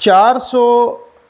400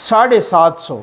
750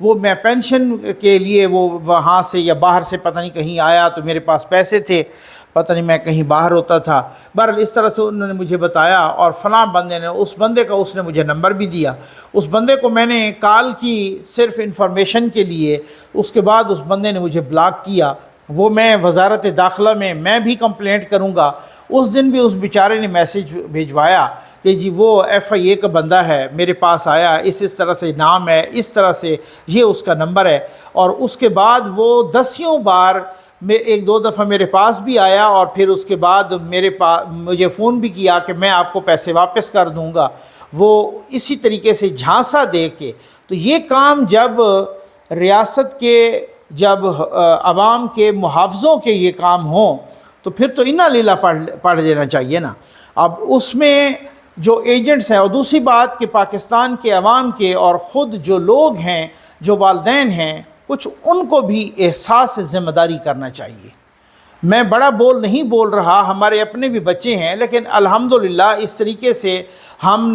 وہ میں پینشن کے لیے وہ وہاں سے یا باہر سے پتہ نہیں کہیں آیا تو میرے پاس پیسے تھے، پتہ نہیں میں کہیں باہر ہوتا تھا، بہرحال اس طرح سے انہوں نے مجھے بتایا، اور فلاں بندے نے، اس بندے کا اس نے مجھے نمبر بھی دیا، اس بندے کو میں نے کال کی صرف انفارمیشن کے لیے، اس کے بعد اس بندے نے مجھے بلاک کیا۔ وہ میں وزارت داخلہ میں بھی کمپلینٹ کروں گا۔ اس دن بھی اس بیچارے نے میسیج بھیجوایا کہ جی وہ FIA کا بندہ ہے، میرے پاس آیا، اس طرح سے نام ہے، اس طرح سے یہ اس کا نمبر ہے، اور اس کے بعد وہ دسیوں بار ایک دو دفعہ میرے پاس بھی آیا، اور پھر اس کے بعد مجھے فون بھی کیا کہ میں آپ کو پیسے واپس کر دوں گا، وہ اسی طریقے سے جھانسا دے کے۔ تو یہ کام جب ریاست کے، جب عوام کے محافظوں کے یہ کام ہوں تو پھر تو انا لیلا پڑھ دینا چاہیے نا۔ اب اس میں جو ایجنٹس ہیں، اور دوسری بات کہ پاکستان کے عوام کے اور خود جو لوگ ہیں، جو والدین ہیں، کچھ ان کو بھی احساس ذمہ داری کرنا چاہیے۔ میں بڑا نہیں بول رہا، ہمارے اپنے بھی بچے ہیں، لیکن الحمدللہ اس طریقے سے ہم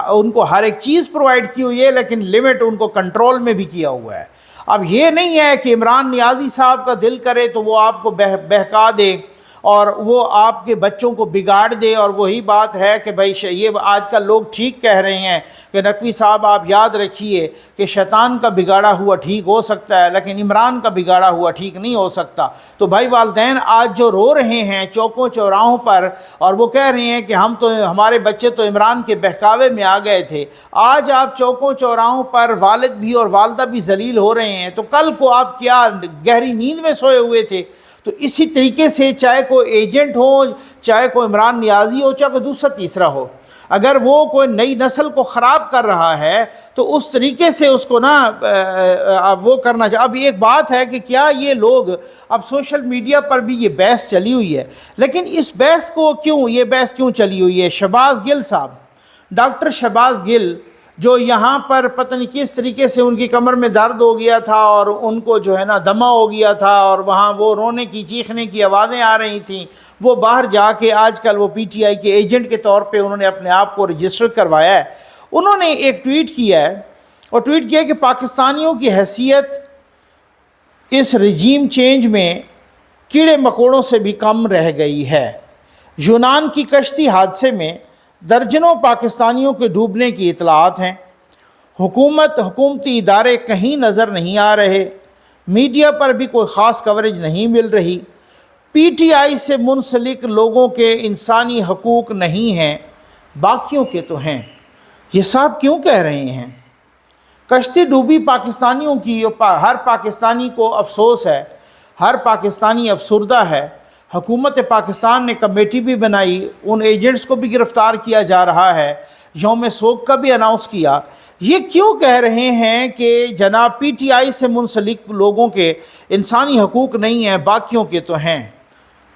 ان کو ہر ایک چیز پرووائڈ کی ہوئی ہے، لیکن لمٹ ان کو کنٹرول میں بھی کیا ہوا ہے۔ اب یہ نہیں ہے کہ عمران نیازی صاحب کا دل کرے تو وہ آپ کو بہکا دے اور وہ آپ کے بچوں کو بگاڑ دے، اور وہی بات ہے کہ بھائی یہ آج کل لوگ ٹھیک کہہ رہے ہیں کہ نقوی صاحب آپ یاد رکھیے کہ شیطان کا بگاڑا ہوا ٹھیک ہو سکتا ہے لیکن عمران کا بگاڑا ہوا ٹھیک نہیں ہو سکتا۔ تو بھائی والدین آج جو رو رہے ہیں چوکوں چوراہوں پر، اور وہ کہہ رہے ہیں کہ ہمارے بچے تو عمران کے بہکاوے میں آ گئے تھے، آج آپ چوکوں چوراہوں پر والد بھی اور والدہ بھی ذلیل ہو رہے ہیں، تو کل کو آپ کیا گہری نیند میں سوئے ہوئے تھے؟ تو اسی طریقے سے چاہے کوئی ایجنٹ ہو، چاہے کوئی عمران نیازی ہو، چاہے کوئی دوسرا تیسرا ہو، اگر وہ کوئی نئی نسل کو خراب کر رہا ہے تو اس طریقے سے اس کو وہ کرنا چاہیے۔ اب ایک بات ہے کہ کیا یہ لوگ، اب سوشل میڈیا پر بھی یہ بحث چلی ہوئی ہے، لیکن اس بحث کو یہ بحث کیوں چلی ہوئی ہے؟ شہباز گل صاحب، ڈاکٹر شہباز گل، جو یہاں پر پتہ نہیں کس طریقے سے ان کی کمر میں درد ہو گیا تھا اور ان کو دمہ ہو گیا تھا، اور وہاں وہ رونے کی چیخنے کی آوازیں آ رہی تھیں، وہ باہر جا کے آج کل وہ PTI کے ایجنٹ کے طور پہ انہوں نے اپنے آپ کو رجسٹر کروایا ہے۔ انہوں نے ایک ٹویٹ کیا ہے، اور ٹویٹ کیا کہ پاکستانیوں کی حیثیت اس رجیم چینج میں کیڑے مکوڑوں سے بھی کم رہ گئی ہے۔ یونان کی کشتی حادثے میں درجنوں پاکستانیوں کے ڈوبنے کی اطلاعات ہیں۔ حکومتی ادارے کہیں نظر نہیں آ رہے، میڈیا پر بھی کوئی خاص کوریج نہیں مل رہی، PTI سے منسلک لوگوں کے انسانی حقوق نہیں ہیں، باقیوں کے تو ہیں۔ یہ صاحب کیوں کہہ رہے ہیں؟ کشتی ڈوبی پاکستانیوں کی، ہر پاکستانی کو افسوس ہے، ہر پاکستانی افسردہ ہے۔ حکومت پاکستان نے کمیٹی بھی بنائی، ان ایجنٹس کو بھی گرفتار کیا جا رہا ہے، یوم سوگ کا بھی اناؤنس کیا۔ یہ کیوں کہہ رہے ہیں کہ جناب PTI سے منسلک لوگوں کے انسانی حقوق نہیں ہیں، باقیوں کے تو ہیں؟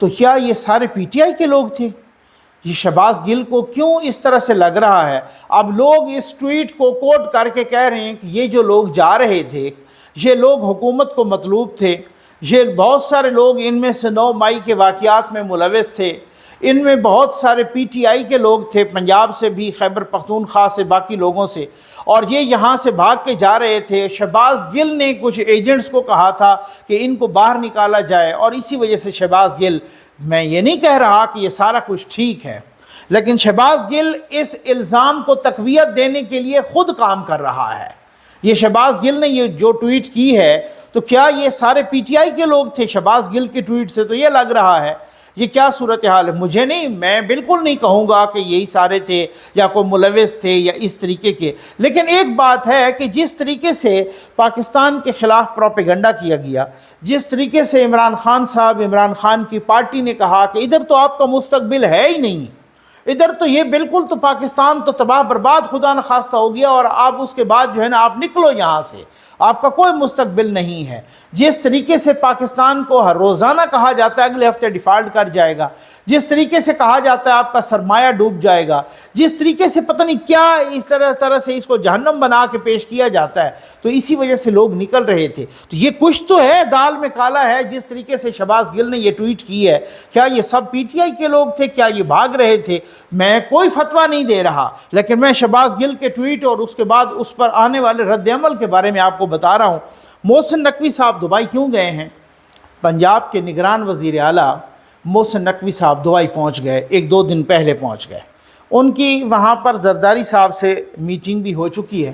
تو کیا یہ سارے PTI کے لوگ تھے؟ یہ شہباز گل کو کیوں اس طرح سے لگ رہا ہے؟ اب لوگ اس ٹویٹ کو کوٹ کر کے کہہ رہے ہیں کہ یہ جو لوگ جا رہے تھے، یہ لوگ حکومت کو مطلوب تھے، یہ بہت سارے لوگ ان میں سے 9 مئی کے واقعات میں ملوث تھے، ان میں بہت سارے PTI کے لوگ تھے، پنجاب سے بھی، خیبر پختونخوا سے، باقی لوگوں سے، اور یہ یہاں سے بھاگ کے جا رہے تھے۔ شہباز گل نے کچھ ایجنٹس کو کہا تھا کہ ان کو باہر نکالا جائے، اور اسی وجہ سے شہباز گل، میں یہ نہیں کہہ رہا کہ یہ سارا کچھ ٹھیک ہے، لیکن شہباز گل اس الزام کو تقویت دینے کے لیے خود کام کر رہا ہے۔ یہ شہباز گل نے یہ جو ٹویٹ کی ہے، تو کیا یہ سارے PTI کے لوگ تھے؟ شہباز گل کے ٹویٹ سے تو یہ لگ رہا ہے۔ یہ کیا صورتحال ہے؟ مجھے نہیں، میں بالکل نہیں کہوں گا کہ یہی سارے تھے یا کوئی ملوث تھے یا اس طریقے کے، لیکن ایک بات ہے کہ جس طریقے سے پاکستان کے خلاف پروپیگنڈا کیا گیا، جس طریقے سے عمران خان صاحب، عمران خان کی پارٹی نے کہا کہ ادھر تو آپ کا مستقبل ہے ہی نہیں، ادھر تو یہ بالکل تو پاکستان تو تباہ برباد خدا نخواستہ ہو گیا، اور آپ اس کے بعد آپ نکلو یہاں سے، آپ کا کوئی مستقبل نہیں ہے۔ جس طریقے سے پاکستان کو ہر روزانہ کہا جاتا ہے اگلے ہفتے ڈیفالٹ کر جائے گا، جس طریقے سے کہا جاتا ہے آپ کا سرمایہ ڈوب جائے گا، جس طریقے سے پتہ نہیں کیا اس طرح سے اس کو جہنم بنا کے پیش کیا جاتا ہے، تو اسی وجہ سے لوگ نکل رہے تھے۔ تو یہ کچھ تو ہے، دال میں کالا ہے۔ جس طریقے سے شہباز گل نے یہ ٹویٹ کی ہے، کیا یہ سب پی ٹی آئی کے لوگ تھے؟ کیا یہ بھاگ رہے تھے؟ میں کوئی فتویٰ نہیں دے رہا، لیکن میں شہباز گل کے ٹویٹ اور اس کے بعد اس پر آنے والے رد عمل کے بارے میں آپ کو بتا رہا ہوں۔ محسن نقوی صاحب دبئی کیوں گئے ہیں؟ پنجاب کے نگران وزیر اعلیٰ محسن نقوی صاحب دبئی پہنچ گئے، 1-2 دن پہلے پہنچ گئے۔ ان کی وہاں پر زرداری صاحب سے میٹنگ بھی ہو چکی ہے،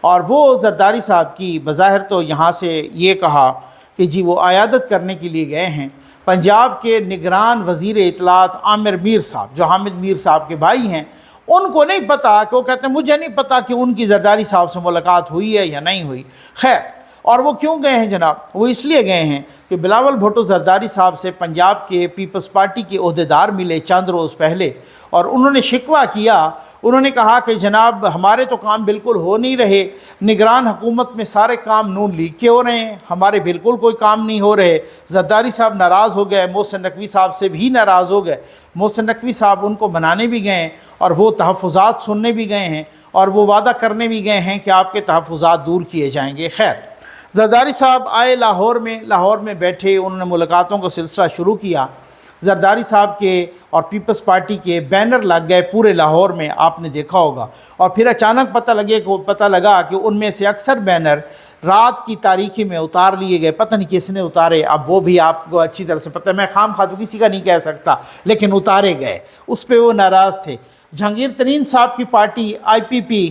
اور وہ زرداری صاحب کی بظاہر تو یہاں سے یہ کہا کہ جی وہ عیادت کرنے کے لیے گئے ہیں۔ پنجاب کے نگران وزیر اطلاعات عامر میر صاحب، جو حامد میر صاحب کے بھائی ہیں، ان کو نہیں پتا، کہ وہ کہتے ہیں مجھے نہیں پتا کہ ان کی زرداری صاحب سے ملاقات ہوئی ہے یا نہیں ہوئی۔ خیر، اور وہ کیوں گئے ہیں جناب؟ وہ اس لیے گئے ہیں کہ بلاول بھٹو زرداری صاحب سے پنجاب کے پیپلز پارٹی کے عہدیدار ملے چند روز پہلے، اور انہوں نے شکوہ کیا۔ انہوں نے کہا کہ جناب ہمارے تو کام بالکل ہو نہیں رہے، نگران حکومت میں سارے کام نون لیگ کے ہو رہے ہیں، ہمارے بالکل کوئی کام نہیں ہو رہے۔ زرداری صاحب ناراض ہو گئے، محسن نقوی صاحب سے بھی ناراض ہو گئے۔ محسن نقوی صاحب ان کو منانے بھی گئے ہیں، اور وہ تحفظات سننے بھی گئے ہیں، اور وہ وعدہ کرنے بھی گئے ہیں کہ آپ کے تحفظات دور کیے جائیں گے۔ خیر، زرداری صاحب آئے لاہور میں بیٹھے، انہوں نے ملاقاتوں کا سلسلہ شروع کیا۔ زرداری صاحب کے اور پیپلز پارٹی کے بینر لگ گئے پورے لاہور میں، آپ نے دیکھا ہوگا، اور پھر اچانک پتہ لگا کہ ان میں سے اکثر بینر رات کی تاریکی میں اتار لیے گئے۔ پتہ نہیں کس نے اتارے، اب وہ بھی آپ کو اچھی طرح سے پتہ ہے، میں خام خواہ تو کسی کا نہیں کہہ سکتا، لیکن اتارے گئے، اس پہ وہ ناراض تھے۔ جہانگیر ترین صاحب کی پارٹی IPP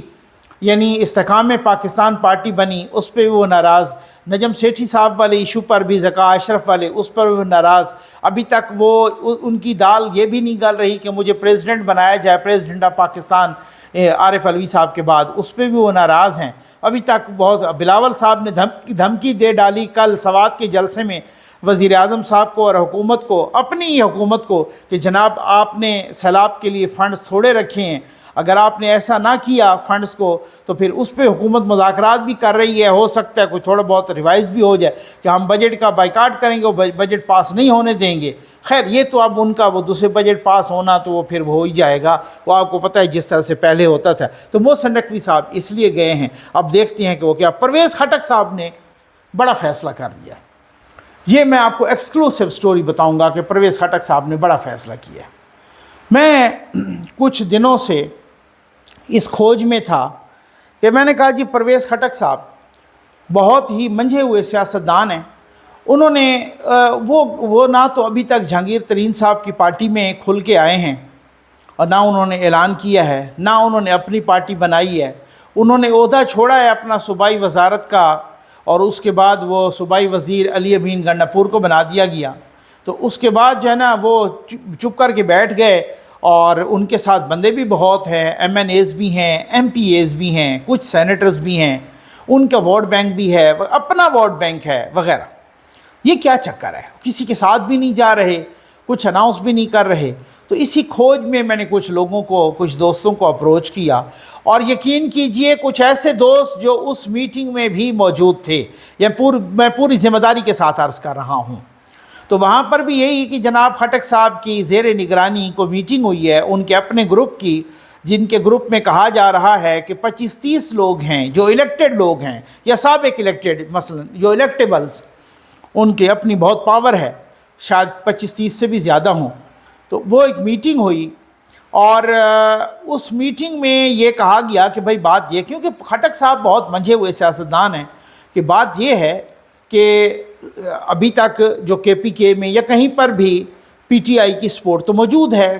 یعنی استحکام پاکستان پارٹی بنی، اس پہ بھی وہ ناراض۔ نجم سیٹھی صاحب والے ایشو پر بھی، ذکا اشرف والے، اس پر بھی وہ ناراض۔ ابھی تک وہ ان کی دال یہ بھی نہیں گل رہی کہ مجھے پریزیڈنٹ بنایا جائے، پریزیڈنٹ آف پاکستان عارف علوی صاحب کے بعد، اس پہ بھی وہ ناراض ہیں۔ ابھی تک بہت بلاول صاحب نے دھمکی دے ڈالی کل سوات کے جلسے میں وزیر اعظم صاحب کو اور حکومت کو، اپنی ہی حکومت کو، کہ جناب آپ نے سیلاب کے لیے فنڈز تھوڑے رکھے ہیں، اگر آپ نے ایسا نہ کیا فنڈز کو تو پھر اس پہ حکومت مذاکرات بھی کر رہی ہے، ہو سکتا ہے کوئی تھوڑا بہت ریوائز بھی ہو جائے کہ ہم بجٹ کا بائیکاٹ کریں گے، وہ بجٹ پاس نہیں ہونے دیں گے۔ خیر، یہ تو اب ان کا وہ دوسرے بجٹ پاس ہونا تو وہ پھر ہو ہی جائے گا، وہ آپ کو پتہ ہے جس طرح سے پہلے ہوتا تھا۔ تو محسن نقوی صاحب اس لیے گئے ہیں، اب دیکھتے ہیں کہ وہ کیا۔ پرویز خٹک صاحب نے بڑا فیصلہ کر لیا، یہ میں آپ کو ایکسکلوسیو سٹوری بتاؤں گا کہ پرویز خٹک صاحب نے بڑا فیصلہ کیا۔ میں کچھ دنوں سے اس کھوج میں تھا کہ میں نے کہا جی پرویز خٹک صاحب بہت ہی منجھے ہوئے سیاستدان ہیں، انہوں نے وہ نہ تو ابھی تک جہانگیر ترین صاحب کی پارٹی میں کھل کے آئے ہیں، اور نہ انہوں نے اعلان کیا ہے، نہ انہوں نے اپنی پارٹی بنائی ہے۔ انہوں نے عہدہ چھوڑا ہے اپنا صوبائی وزارت کا، اور اس کے بعد وہ صوبائی وزیر علی امین گنڈاپور کو بنا دیا گیا۔ تو اس کے بعد جو ہے نا وہ چپ کر کے بیٹھ گئے، اور ان کے ساتھ بندے بھی بہت ہیں، MNAs بھی ہیں، MPAs بھی ہیں، کچھ سینیٹرز بھی ہیں، ان کا ووٹ بینک بھی ہے، اپنا ووٹ بینک ہے وغیرہ۔ یہ کیا چکر ہے؟ کسی کے ساتھ بھی نہیں جا رہے، کچھ اناؤنس بھی نہیں کر رہے۔ تو اسی کھوج میں میں نے کچھ لوگوں کو، کچھ دوستوں کو اپروچ کیا، اور یقین کیجئے کچھ ایسے دوست جو اس میٹنگ میں بھی موجود تھے، میں پوری ذمہ داری کے ساتھ عرض کر رہا ہوں۔ تو وہاں پر بھی یہی کہ جناب خٹک صاحب کی زیر نگرانی کو میٹنگ ہوئی ہے ان کے اپنے گروپ کی، جن کے گروپ میں کہا جا رہا ہے کہ 25-30 لوگ ہیں جو الیکٹڈ لوگ ہیں، یا سابق الیکٹڈ، مثلا جو الیکٹیبلز، ان کے اپنی بہت پاور ہے، شاید 25-30 سے بھی زیادہ ہوں۔ تو وہ ایک میٹنگ ہوئی، اور اس میٹنگ میں یہ کہا گیا کہ بھائی بات یہ، کیونکہ خٹک صاحب بہت منجھے ہوئے سیاستدان ہیں، کہ بات یہ ہے کہ ابھی تک جو KPK میں یا کہیں پر بھی PTI کی سپورٹ تو موجود ہے،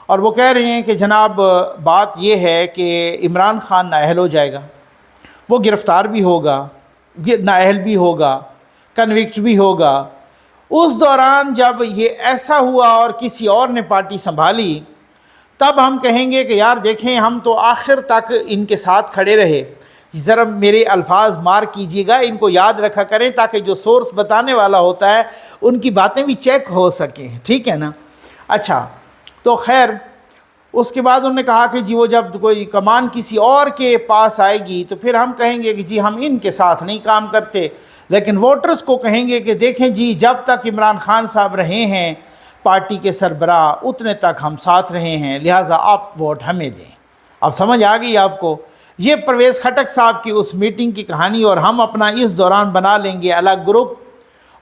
اور وہ کہہ رہے ہیں کہ جناب بات یہ ہے کہ عمران خان نااہل ہو جائے گا، وہ گرفتار بھی ہوگا، نااہل بھی ہوگا، کنوکٹ بھی ہوگا۔ اس دوران جب یہ ایسا ہوا اور کسی اور نے پارٹی سنبھالی، تب ہم کہیں گے کہ یار دیکھیں ہم تو آخر تک ان کے ساتھ کھڑے رہے۔ ذرا میرے الفاظ مارک کیجیے گا، ان کو یاد رکھا کریں تاکہ جو سورس بتانے والا ہوتا ہے ان کی باتیں بھی چیک ہو سکیں، ٹھیک ہے نا؟ اچھا، تو خیر اس کے بعد انہوں نے کہا کہ جی وہ جب کوئی کمان کسی اور کے پاس آئے گی تو پھر ہم کہیں گے کہ جی ہم ان کے ساتھ نہیں کام کرتے، لیکن ووٹرز کو کہیں گے کہ دیکھیں جی جب تک عمران خان صاحب رہے ہیں پارٹی کے سربراہ اتنے تک ہم ساتھ رہے ہیں، لہٰذا آپ ووٹ ہمیں دیں۔ اب سمجھ آ گئی آپ کو؟ یہ پرویز خٹک صاحب کی اس میٹنگ کی کہانی، اور ہم اپنا اس دوران بنا لیں گے الگ گروپ،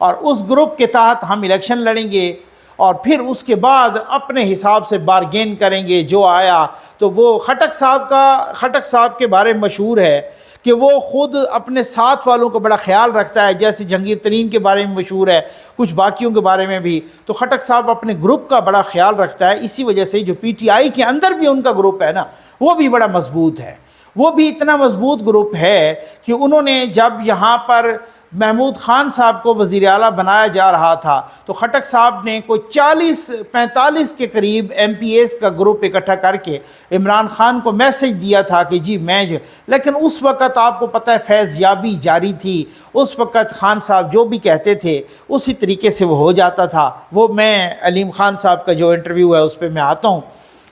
اور اس گروپ کے تحت ہم الیکشن لڑیں گے، اور پھر اس کے بعد اپنے حساب سے بارگین کریں گے جو آیا تو وہ۔ خٹک صاحب کے بارے میں مشہور ہے کہ وہ خود اپنے ساتھ والوں کو بڑا خیال رکھتا ہے، جیسے جہانگیر ترین کے بارے میں مشہور ہے، کچھ باقیوں کے بارے میں بھی۔ تو خٹک صاحب اپنے گروپ کا بڑا خیال رکھتا ہے، اسی وجہ سے جو پی ٹی آئی کے اندر بھی ان کا گروپ ہے نا، وہ بھی بڑا مضبوط ہے۔ وہ بھی اتنا مضبوط گروپ ہے کہ انہوں نے جب یہاں پر محمود خان صاحب کو وزیر اعلیٰ بنایا جا رہا تھا تو خٹک صاحب نے کوئی 45 کے قریب ایم پی ایز کا گروپ اکٹھا کر کے عمران خان کو میسج دیا تھا کہ جی میں لیکن اس وقت آپ کو پتہ ہے فیض یابی جاری تھی، اس وقت خان صاحب جو بھی کہتے تھے اسی طریقے سے وہ ہو جاتا تھا۔ وہ میں علیم خان صاحب کا جو انٹرویو ہے اس پہ میں آتا ہوں۔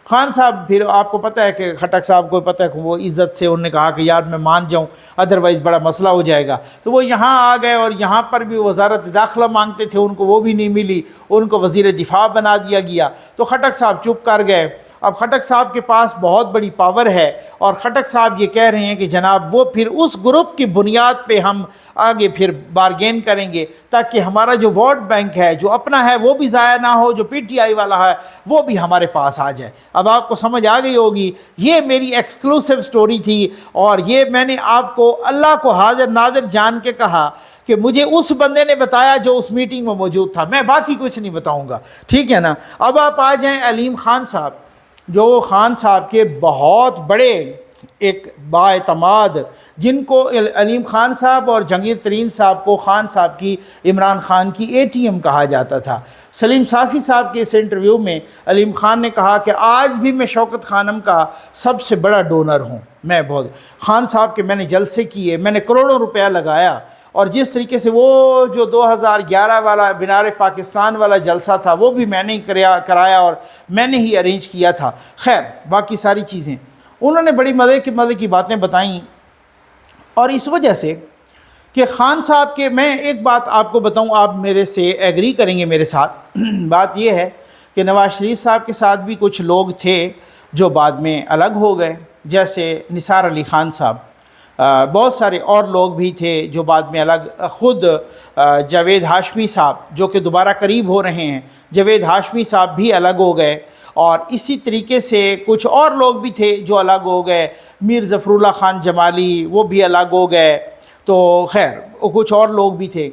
خان صاحب پھر آپ کو پتہ ہے کہ خٹک صاحب کو پتہ ہے کہ وہ عزت سے انہوں نے کہا کہ یار میں مان جاؤں ادروائز بڑا مسئلہ ہو جائے گا، تو وہ یہاں آ گئے، اور یہاں پر بھی وزارت داخلہ مانگتے تھے، ان کو وہ بھی نہیں ملی، ان کو وزیر دفاع بنا دیا گیا، تو خٹک صاحب چپ کر گئے۔ اب خٹک صاحب کے پاس بہت بڑی پاور ہے، اور خٹک صاحب یہ کہہ رہے ہیں کہ جناب وہ پھر اس گروپ کی بنیاد پہ ہم آگے پھر بارگین کریں گے تاکہ ہمارا جو ووٹ بینک ہے جو اپنا ہے وہ بھی ضائع نہ ہو، جو پی ٹی آئی والا ہے وہ بھی ہمارے پاس آ جائے۔ اب آپ کو سمجھ آ گئی ہوگی، یہ میری ایکسکلوسیو سٹوری تھی، اور یہ میں نے آپ کو اللہ کو حاضر ناظر جان کے کہا کہ مجھے اس بندے نے بتایا جو اس میٹنگ میں موجود تھا، میں باقی کچھ نہیں بتاؤں گا، ٹھیک ہے نا۔ اب آپ آ جائیں علیم خان صاحب، جو خان صاحب کے بہت بڑے ایک بااعتماد، جن کو علیم خان صاحب اور جہانگیر ترین صاحب کو خان صاحب کی عمران خان کی اے ٹی ایم کہا جاتا تھا۔ سلیم صافی صاحب کے اس انٹرویو میں علیم خان نے کہا کہ آج بھی میں شوکت خانم کا سب سے بڑا ڈونر ہوں، میں بہت خان صاحب کے میں نے جلسے کیے، میں نے کروڑوں روپیہ لگایا، اور جس طریقے سے وہ جو 2011 والا مینار پاکستان والا جلسہ تھا وہ بھی میں نے ہی کرایا اور میں نے ہی ارینج کیا تھا۔ خیر باقی ساری چیزیں انہوں نے بڑی مزے کی باتیں بتائیں، اور اس وجہ سے کہ خان صاحب کے میں ایک بات آپ کو بتاؤں، آپ میرے سے ایگری کریں گے میرے ساتھ، بات یہ ہے کہ نواز شریف صاحب کے ساتھ بھی کچھ لوگ تھے جو بعد میں الگ ہو گئے، جیسے نثار علی خان صاحب، بہت سارے اور لوگ بھی تھے جو بعد میں الگ، خود جاوید ہاشمی صاحب جو کہ دوبارہ قریب ہو رہے ہیں، جاوید ہاشمی صاحب بھی الگ ہو گئے، اور اسی طریقے سے کچھ اور لوگ بھی تھے جو الگ ہو گئے، میر ظفر اللہ خان جمالی وہ بھی الگ ہو گئے، تو خیر کچھ اور لوگ بھی تھے،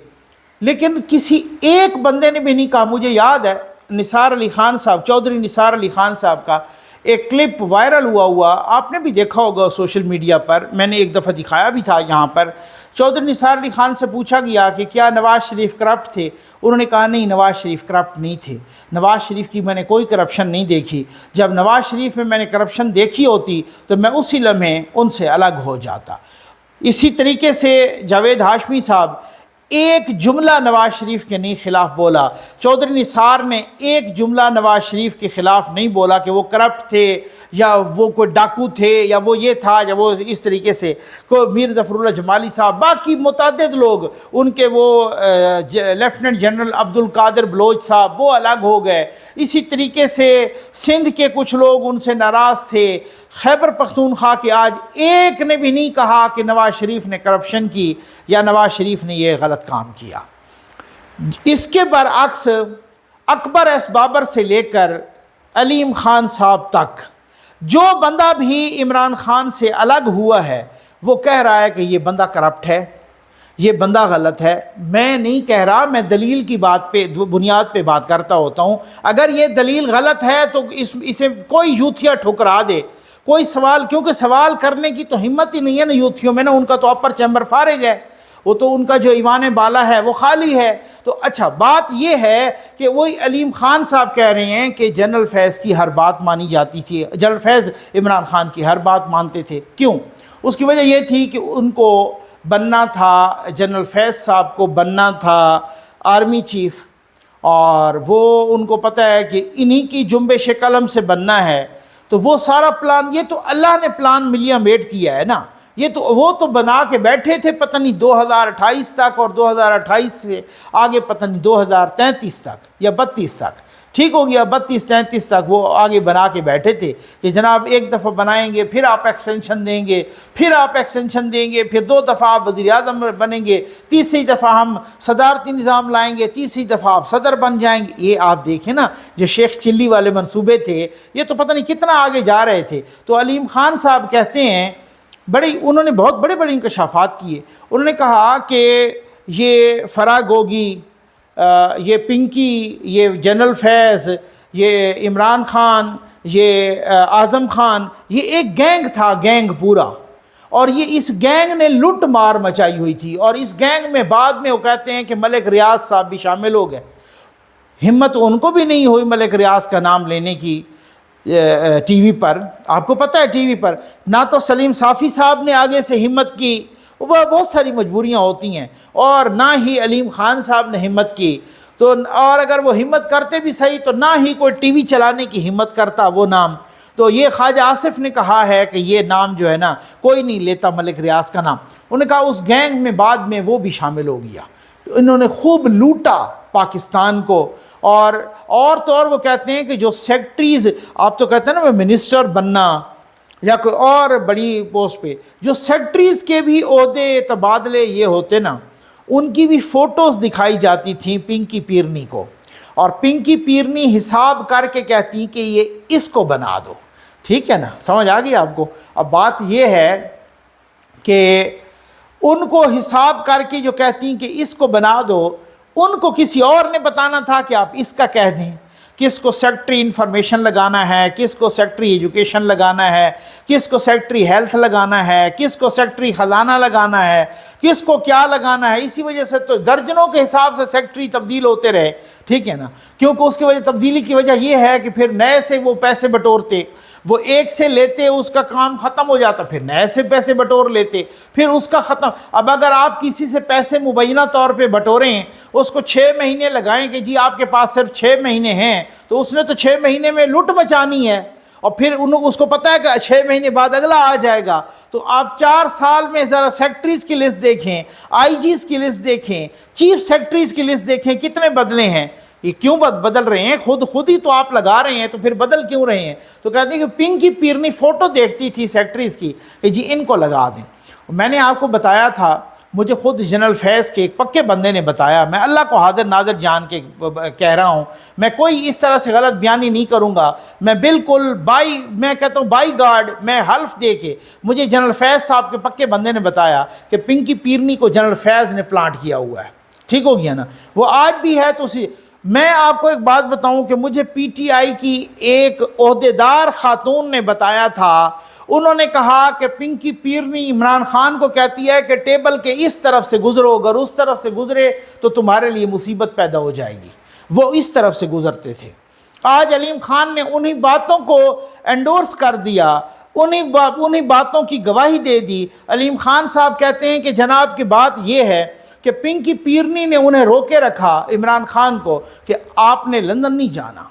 لیکن کسی ایک بندے نے بھی نہیں کہا۔ مجھے یاد ہے نثار علی خان صاحب، چودھری نثار علی خان صاحب کا ایک کلپ وائرل ہوا آپ نے بھی دیکھا ہوگا سوشل میڈیا پر، میں نے ایک دفعہ دکھایا بھی تھا یہاں پر۔ چودھری نثار علی خان سے پوچھا گیا کہ کیا نواز شریف کرپٹ تھے؟ انہوں نے کہا نہیں، نواز شریف کرپٹ نہیں تھے، نواز شریف کی میں نے کوئی کرپشن نہیں دیکھی، جب نواز شریف میں نے کرپشن دیکھی ہوتی تو میں اسی لمحے ان سے الگ ہو جاتا۔ اسی طریقے سے جاوید ہاشمی صاحب ایک جملہ نواز شریف کے نہیں خلاف بولا، چودھری نثار نے ایک جملہ نواز شریف کے خلاف نہیں بولا کہ وہ کرپٹ تھے یا وہ کوئی ڈاکو تھے یا وہ یہ تھا یا وہ اس طریقے سے۔ کوئی میر ظفر اللہ جمالی صاحب، باقی متعدد لوگ ان کے، وہ لیفٹیننٹ جنرل عبد القادر بلوچ صاحب وہ الگ ہو گئے، اسی طریقے سے سندھ کے کچھ لوگ ان سے ناراض تھے، خیبر پختونخوا کے آج ایک نے بھی نہیں کہا کہ نواز شریف نے کرپشن کی یا نواز شریف نے یہ غلط کام کیا۔ اس کے برعکس اکبر ایس بابر سے لے کر علیم خان صاحب تک جو بندہ بھی عمران خان سے الگ ہوا ہے وہ کہہ رہا ہے کہ یہ بندہ کرپٹ ہے، یہ بندہ غلط ہے۔ میں نہیں کہہ رہا، میں دلیل کی بات پہ بنیاد پہ بات کرتا ہوتا ہوں۔ اگر یہ دلیل غلط ہے تو اسے کوئی یوتھیا ٹھکرا دے، کوئی سوال، کیونکہ سوال کرنے کی تو ہمت ہی نہیں ہے نا یوتھیوں میں، نا ان کا تو اپر چیمبر فارغ ہے، وہ تو ان کا جو ایوان بالا ہے وہ خالی ہے۔ تو اچھا بات یہ ہے کہ وہی علیم خان صاحب کہہ رہے ہیں کہ جنرل فیض کی ہر بات مانی جاتی تھی، جنرل فیض عمران خان کی ہر بات مانتے تھے۔ کیوں؟ اس کی وجہ یہ تھی کہ ان کو بننا تھا، جنرل فیض صاحب کو بننا تھا آرمی چیف، اور وہ ان کو پتہ ہے کہ انہی کی جنبش قلم سے بننا ہے، تو وہ سارا پلان، یہ تو اللہ نے پلان ملیاں میڈ کیا ہے نا، یہ تو وہ تو بنا کے بیٹھے تھے پتہ نہیں 2028 تک، اور 2028 سے آگے پتہ نہیں 2033 تک یا 32 تک، ٹھیک ہو گیا 32-33 تک وہ آگے بنا کے بیٹھے تھے کہ جناب ایک دفعہ بنائیں گے، پھر آپ ایکسٹینشن دیں گے، پھر آپ ایکسٹینشن دیں گے، پھر 2 دفعہ آپ وزیر اعظم بنیں گے، تیسری دفعہ ہم صدارتی نظام لائیں گے، تیسری دفعہ آپ صدر بن جائیں گے۔ یہ آپ دیکھیں نا، جو شیخ چلی والے منصوبے تھے یہ تو پتہ نہیں کتنا آگے جا رہے تھے۔ تو علیم خان صاحب کہتے ہیں، انہوں نے بہت بڑے بڑے انکشافات کیے۔ انہوں نے کہا کہ یہ فرا گوگی، یہ پنکی، یہ جنرل فیض، یہ عمران خان، یہ اعظم خان، یہ ایک گینگ تھا، گینگ پورا، اور یہ اس گینگ نے لٹ مار مچائی ہوئی تھی، اور اس گینگ میں بعد میں وہ کہتے ہیں کہ ملک ریاض صاحب بھی شامل ہو گئے۔ ہمت ان کو بھی نہیں ہوئی ملک ریاض کا نام لینے کی ٹی وی پر، آپ کو پتہ ہے ٹی وی پر نہ تو سلیم صافی صاحب نے آگے سے ہمت کی، وہ بہت ساری مجبوریاں ہوتی ہیں، اور نہ ہی علیم خان صاحب نے ہمت کی، تو اور اگر وہ ہمت کرتے بھی صحیح تو نہ ہی کوئی ٹی وی چلانے کی ہمت کرتا وہ نام۔ تو یہ خواجہ آصف نے کہا ہے کہ یہ نام جو ہے نا کوئی نہیں لیتا ملک ریاض کا نام۔ انہوں نے کہا اس گینگ میں بعد میں وہ بھی شامل ہو گیا، انہوں نے خوب لوٹا پاکستان کو، اور تو اور وہ کہتے ہیں کہ جو سیکٹریز، آپ تو کہتے ہیں نا وہ منسٹر بننا یا کوئی اور بڑی پوسٹ پہ، جو سیکٹریز کے بھی عہدے تبادلے یہ ہوتے نا، ان کی بھی فوٹوز دکھائی جاتی تھیں پنکی پیرنی کو، اور پنکی پیرنی حساب کر کے کہتی کہ یہ اس کو بنا دو، ٹھیک ہے نا، سمجھ آ گئی آپ کو۔ اب بات یہ ہے کہ ان کو حساب کر کے جو کہتی ہیں کہ اس کو بنا دو، ان کو کسی اور نے بتانا تھا کہ آپ اس کا کہہ دیں، کس کو سیکٹری انفارمیشن لگانا ہے، کس کو سیکٹری ایجوکیشن لگانا ہے، کس کو سیکٹری ہیلتھ لگانا ہے، کس کو سیکٹری خزانہ لگانا ہے، کس کو کیا لگانا ہے۔ اسی وجہ سے تو درجنوں کے حساب سے سیکٹری تبدیل ہوتے رہے، ٹھیک ہے نا، کیونکہ اس کی وجہ تبدیلی کی وجہ یہ ہے کہ پھر نئے سے وہ پیسے بٹورتے، وہ ایک سے لیتے اس کا کام ختم ہو جاتا، پھر نئے سے پیسے بٹور لیتے، پھر اس کا ختم۔ اب اگر آپ کسی سے پیسے مبینہ طور پہ بٹوریں، اس کو 6 مہینے لگائیں کہ جی آپ کے پاس صرف 6 مہینے ہیں، تو اس نے تو 6 مہینے میں لوٹ مچانی ہے، اور پھر اس کو پتہ ہے کہ 6 مہینے بعد اگلا آ جائے گا۔ تو آپ 4 سال میں ذرا سیکٹریز کی لسٹ دیکھیں، آئی جیز کی لسٹ دیکھیں، چیف سیکٹریز کی لسٹ دیکھیں، کتنے بدلے ہیں۔ یہ کیوں بدل رہے ہیں؟ خود ہی تو آپ لگا رہے ہیں، تو پھر بدل کیوں رہے ہیں؟ تو کہتے ہیں کہ پنکی پیرنی فوٹو دیکھتی تھی سیکٹریز کی کہ جی ان کو لگا دیں۔ میں نے آپ کو بتایا تھا، مجھے خود جنرل فیض کے ایک پکے بندے نے بتایا، میں اللہ کو حاضر ناظر جان کے کہہ رہا ہوں، میں کوئی اس طرح سے غلط بیانی نہیں کروں گا، میں بالکل میں کہتا ہوں بائی گارڈ، میں حلف دے کے، مجھے جنرل فیض صاحب کے پکے بندے نے بتایا کہ پنکی پیرنی کو جنرل فیض نے پلانٹ کیا ہوا ہے، ٹھیک ہو گیا نا، وہ آج بھی ہے۔ تو میں آپ کو ایک بات بتاؤں کہ مجھے پی ٹی آئی کی ایک عہدیدار خاتون نے بتایا تھا، انہوں نے کہا کہ پنکی پیرنی عمران خان کو کہتی ہے کہ ٹیبل کے اس طرف سے گزرو، اگر اس طرف سے گزرے تو تمہارے لیے مصیبت پیدا ہو جائے گی، وہ اس طرف سے گزرتے تھے۔ آج علیم خان نے انہی باتوں کو انڈورس کر دیا، انہی باتوں کی گواہی دے دی۔ علیم خان صاحب کہتے ہیں کہ جناب کی بات یہ ہے کہ پنکی پیرنی نے انہیں روکے رکھا عمران خان کو کہ آپ نے لندن نہیں جانا،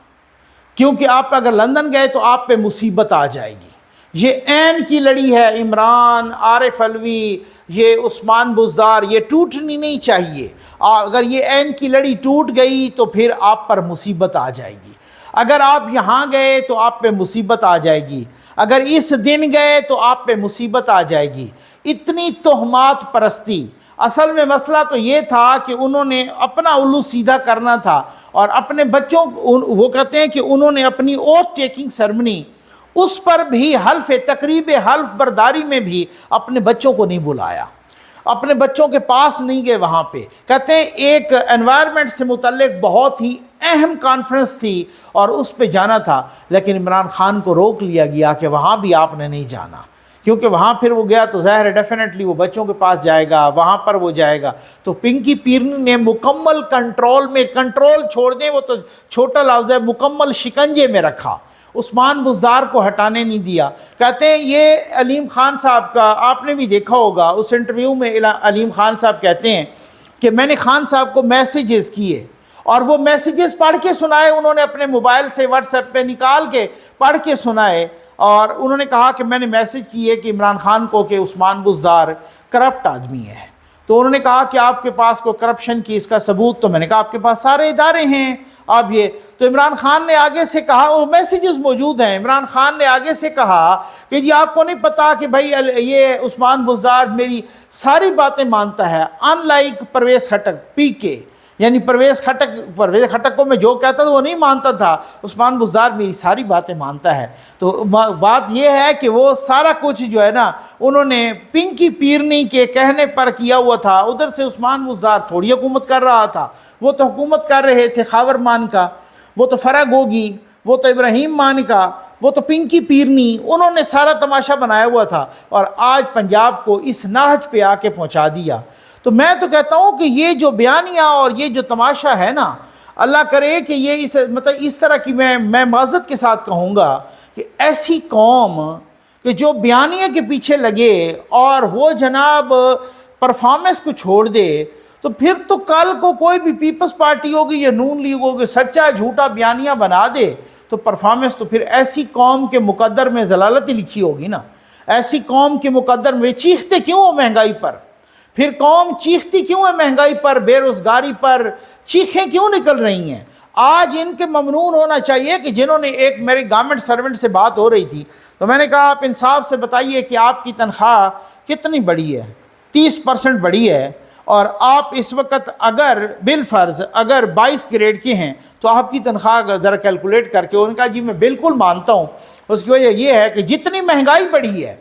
کیونکہ آپ اگر لندن گئے تو آپ پہ مصیبت آ جائے گی۔ یہ عین کی لڑی ہے، عمران، عارف علوی، یہ عثمان بزدار، یہ ٹوٹنی نہیں چاہیے۔ اگر یہ عین کی لڑی ٹوٹ گئی تو پھر آپ پر مصیبت آ جائے گی۔ اگر آپ یہاں گئے تو آپ پہ مصیبت آ جائے گی، اگر اس دن گئے تو آپ پہ مصیبت آ جائے گی۔ اتنی تہمات پرستی، اصل میں مسئلہ تو یہ تھا کہ انہوں نے اپنا الو سیدھا کرنا تھا، اور اپنے بچوں، وہ کہتے ہیں کہ انہوں نے اپنی اوتھ ٹیکنگ سرمنی، اس پر بھی تقریب حلف برداری میں بھی اپنے بچوں کو نہیں بلایا، اپنے بچوں کے پاس نہیں گئے وہاں پہ۔ کہتے ہیں ایک انوائرمنٹ سے متعلق بہت ہی اہم کانفرنس تھی اور اس پہ جانا تھا، لیکن عمران خان کو روک لیا گیا کہ وہاں بھی آپ نے نہیں جانا، کیونکہ وہاں پھر وہ گیا تو ظاہر ہے ڈیفینیٹلی وہ بچوں کے پاس جائے گا، وہاں پر وہ جائے گا۔ تو پنکی پیرنی نے مکمل کنٹرول چھوڑ دیں، وہ تو چھوٹا لفظ ہے، مکمل شکنجے میں رکھا، عثمان بزدار کو ہٹانے نہیں دیا۔ کہتے ہیں یہ علیم خان صاحب کا آپ نے بھی دیکھا ہوگا، اس انٹرویو میں علیم خان صاحب کہتے ہیں کہ میں نے خان صاحب کو میسیجز کیے، اور وہ میسیجز پڑھ کے سنائے، انہوں نے اپنے موبائل سے واٹس ایپ پہ نکال کے پڑھ کے سنائے۔ اور انہوں نے کہا کہ میں نے میسج کی ہے کہ عمران خان کو کہ عثمان بزدار کرپٹ آدمی ہے. تو انہوں نے کہا کہ آپ کے پاس کوئی کرپشن کی اس کا ثبوت؟ تو میں نے کہا آپ کے پاس سارے ادارے ہیں آپ یہ. تو عمران خان نے آگے سے کہا، وہ میسیجز موجود ہیں، عمران خان نے آگے سے کہا کہ جی آپ کو نہیں پتا کہ بھائی یہ عثمان بزدار میری ساری باتیں مانتا ہے، ان لائک پرویز خٹک پی کے، یعنی پرویز خٹک کو میں جو کہتا تھا وہ نہیں مانتا تھا، عثمان بزدار میری ساری باتیں مانتا ہے. تو بات یہ ہے کہ وہ سارا کچھ جو ہے نا انہوں نے پنکی پیرنی کے کہنے پر کیا ہوا تھا. ادھر سے عثمان بزدار تھوڑی حکومت کر رہا تھا، وہ تو حکومت کر رہے تھے خاور مان کا، وہ تو فرا گوگی، وہ تو ابراہیم مان کا، وہ تو پنکی پیرنی، انہوں نے سارا تماشا بنایا ہوا تھا اور آج پنجاب کو اس نہج پہ آ کے پہنچا دیا. تو میں تو کہتا ہوں کہ یہ جو بیانیہ اور یہ جو تماشا ہے نا، اللہ کرے کہ یہ اس طرح کی میں معذرت کے ساتھ کہوں گا کہ ایسی قوم کہ جو بیانیہ کے پیچھے لگے اور وہ جناب پرفارمنس کو چھوڑ دے، تو پھر تو کل کو کوئی بھی پیپلز پارٹی ہوگی یا نون لیگ ہوگی سچا جھوٹا بیانیہ بنا دے تو پرفارمنس تو پھر ایسی قوم کے مقدر میں ضلالت ہی لکھی ہوگی نا. ایسی قوم کے مقدر میں چیختے کیوں ہو مہنگائی پر؟ پھر قوم چیختی کیوں ہے مہنگائی پر، بے روزگاری پر چیخیں کیوں نکل رہی ہیں؟ آج ان کے ممنون ہونا چاہیے کہ جنہوں نے ایک میرے گورنمنٹ سرونٹ سے بات ہو رہی تھی تو میں نے کہا آپ انصاف سے بتائیے کہ آپ کی تنخواہ کتنی بڑی ہے؟ 30% بڑی ہے، اور آپ اس وقت اگر بالفرض اگر 22 گریڈ کے ہیں تو آپ کی تنخواہ ذرا کیلکولیٹ کر کے. انہوں نے کہا جی میں بالکل مانتا ہوں. اس کی وجہ یہ ہے کہ جتنی مہنگائی بڑھی ہے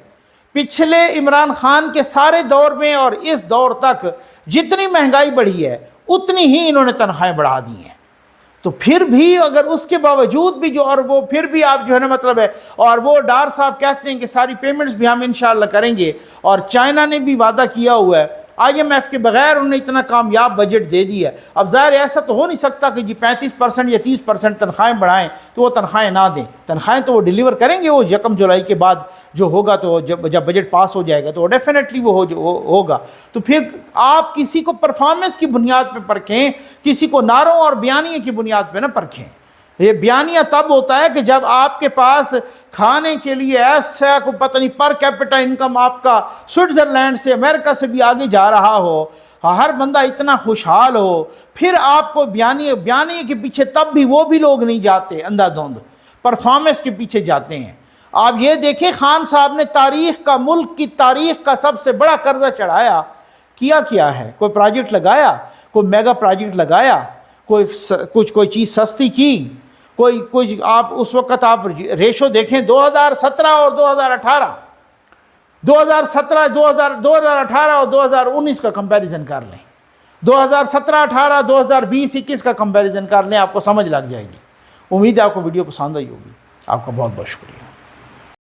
پچھلے عمران خان کے سارے دور میں اور اس دور تک جتنی مہنگائی بڑھی ہے اتنی ہی انہوں نے تنخواہیں بڑھا دی ہیں. تو پھر بھی اگر اس کے باوجود بھی جو اور وہ پھر بھی آپ جو ہے نا مطلب ہے، اور وہ ڈار صاحب کہتے ہیں کہ ساری پیمنٹس بھی ہم انشاءاللہ کریں گے، اور چائنا نے بھی وعدہ کیا ہوا ہے IMF کے بغیر انہوں نے اتنا کامیاب بجٹ دے دیا ہے. اب ظاہر ایسا تو ہو نہیں سکتا کہ جی 35% یا 30% تنخواہیں بڑھائیں تو وہ تنخواہیں نہ دیں. تنخواہیں تو وہ ڈیلیور کریں گے، وہ 1 جولائی کے بعد جو ہوگا تو جب بجٹ پاس ہو جائے گا تو وہ ڈیفینیٹلی وہ ہوگا. تو پھر آپ کسی کو پرفارمنس کی بنیاد پہ پرکھیں، کسی کو نعروں اور بیانیے کی بنیاد پہ نہ پرکھیں. یہ بیانیہ تب ہوتا ہے کہ جب آپ کے پاس کھانے کے لیے ایسا کو پتہ نہیں پر کیپٹا انکم آپ کا سوئٹزرلینڈ سے امریکہ سے بھی آگے جا رہا ہو، ہر بندہ اتنا خوشحال ہو، پھر آپ کو بیانیے کے پیچھے تب بھی وہ بھی لوگ نہیں جاتے، اندھا دھند پرفارمنس کے پیچھے جاتے ہیں. آپ یہ دیکھیں خان صاحب نے تاریخ کا، ملک کی تاریخ کا سب سے بڑا قرضہ چڑھایا، کیا ہے؟ کوئی پروجیکٹ لگایا؟ کوئی میگا پروجیکٹ لگایا؟ کوئی چیز سستی کی؟ کوئی آپ اس وقت آپ ریشو دیکھیں 2017 اور 2018 اور 2019 کا کمپیریزن کر لیں، 2017 18 2020 21 کا کمپیریزن کر لیں، آپ کو سمجھ لگ جائے گی. امید ہے آپ کو ویڈیو پسند آئی ہوگی. آپ کا بہت بہت شکریہ.